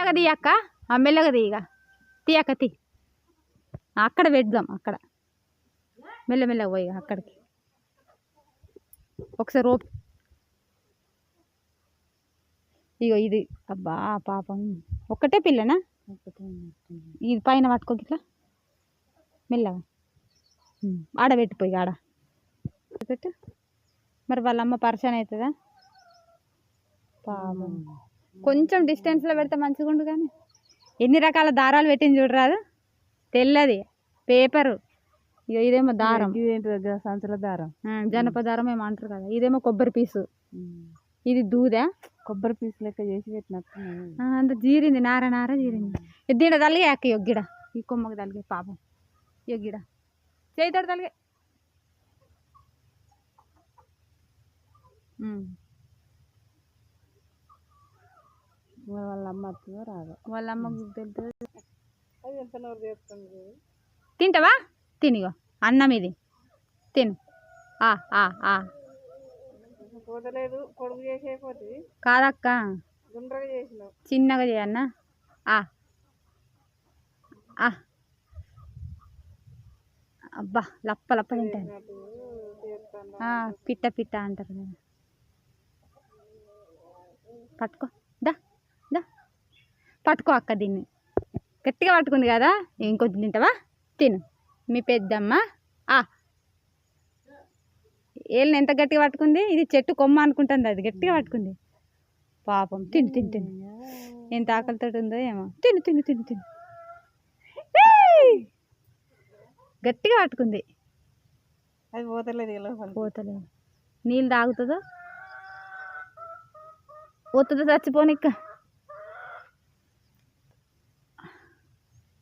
మెల్లగా తీయక్క మెల్లగా తీయగా తీయక్క తీ అక్కడ పెడదాం అక్కడ మెల్లమెల్లగా పోయి అక్కడికి ఒకసారి రోప్ ఇగో ఇది అబ్బా పాపం ఒక్కటే పిల్లనా ఇది పైన పట్టుకోకి ఇట్లా మెల్లగా ఆడబెట్టిపోయి ఆడ పెట్టు మరి వాళ్ళ అమ్మ పరిచయం అవుతుందా పాపం కొంచెం డిస్టెన్స్లో పెడితే మంచిగా ఉండు కానీ ఎన్ని రకాల దారాలు పెట్టింది చూడరాదు తెల్లది పేపరు ఇక ఇదేమో దారం సంచుల దారం జనప దారం ఏమో అంటారు కదా ఇదేమో కొబ్బరి పీసు ఇది దూదా కొబ్బరి పీసు లెక్క చేసి పెట్టినట్టు అంత జీరింది నార నార జీరింది దీడ తలిగే అక్క యొగ్గిడ ఈ కొమ్మకి తలిగే పాపం యొగ్గిడ చేయితాడు తలిగే వాళ్ళ అమ్మ వస్తుందో రాదు వాళ్ళ అమ్మ తింటావా తినిగో అన్నం ఇది తిను పోతలేదు కొడుకు చేసేపోతుంది కాదక్క గుండ్రగా చేసినావు చిన్నగా చేయన్నా అబ్బా లప్ప లప్ప తింటాను పిట్ట పిట్ట అంటారు కదా పట్టుకో దా దా పట్టుకో అక్క దీన్ని గట్టిగా పట్టుకుంది కదా ఇంకొంచెం తింటావా తిను మీ పెద్దమ్మ ఏళ్ళని ఎంత గట్టిగా పట్టుకుంది ఇది చెట్టు కొమ్మ అనుకుంటుంది అది గట్టిగా పట్టుకుంది పాపం తిను తిను తిను ఎంత ఆకలితో ఉందో ఏమో తిను తిను తిను తిను గట్టిగా పట్టుకుంది అది పోతలేదు పోతలేదు నీళ్ళు తాగుతుందో పోతుందో చచ్చిపోనిక్క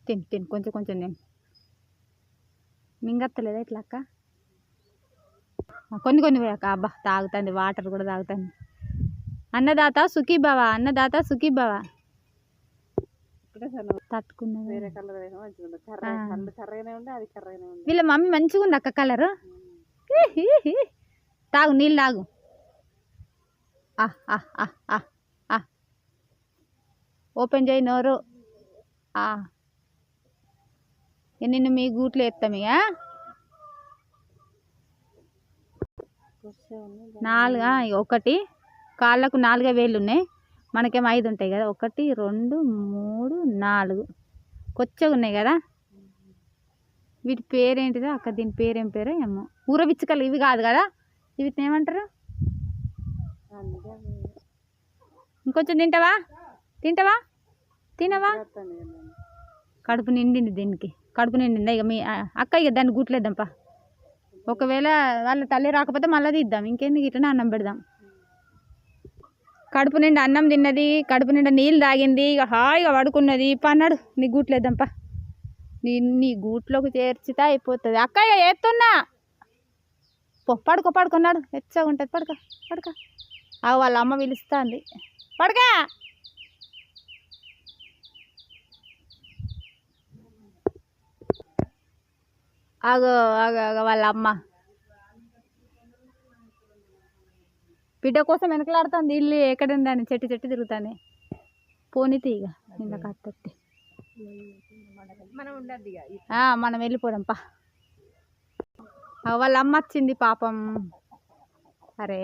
తిను తిను కొంచెం కొంచెం నేను మింగత్తలేదా ఇట్లా అక్క కొన్ని కొన్ని పోయాక అబ్బా తాగుతుంది వాటర్ కూడా తాగుతుంది అన్నదాత సుఖీభవ అన్నదాత సుఖీభవ తట్టుకున్నది వేరే కలర్ కర్రగానే ఉండే అది కర్రగానే ఉంది వీళ్ళ మమ్మీ మంచిగా ఉంది అక్క కలరు తాగు నీళ్ళు తాగు ఓపెన్ చేయి నోరు నిన్ను మీ గూట్లో ఎత్తాం ఇక 4 ఒకటి కాళ్ళకు 4 వేళ్ళు ఉన్నాయి మనకేమో 5 ఉంటాయి కదా 1 2 3 4 కొచ్చగా ఉన్నాయి కదా వీటి పేరేంటిదో అక్క దీని పేరేం పేరో ఏమో ఊరబిచ్చకలు ఇవి కాదు కదా వీటిని ఏమంటారు ఇంకొంచెం తింటావా తింటావా తినవా కడుపు నిండింది దీనికి కడుపు నిండిందా ఇక మీ అక్క ఇక దాన్ని గుట్లేద్దాంపా ఒకవేళ వాళ్ళ తల్లి రాకపోతే మళ్ళీ తీద్దాం ఇంకేందుకు ఇట్లా అన్నం పెడదాం కడుపు నిండా అన్నం తిన్నది కడుపు నిండా నీళ్ళు తాగింది ఇక హాయిగా పడుకున్నది పన్నాడు నీ గూట్లేద్దాంపా నీ గూట్లోకి చేర్చితే అయిపోతుంది అక్క ఇక ఏస్తున్నా పడుకున్నాడు వెచ్చగా ఉంటుంది పడుక వాళ్ళ అమ్మ పిలుస్తుంది పడుకా ఆగో వాళ్ళ అమ్మ బిడ్డ కోసం వెనకలాడుతుంది ఇల్లు ఎక్కడుందని చెట్టు తిరుగుతాను పోనీతి ఇక నిన్న కట్టట్టి మనం వెళ్ళిపోదాంపా వాళ్ళ అమ్మ వచ్చింది పాపం అరే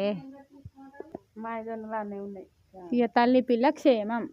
మా ఇదన్నీ ఉన్నాయి ఇక తల్లి పిల్ల క్షేమం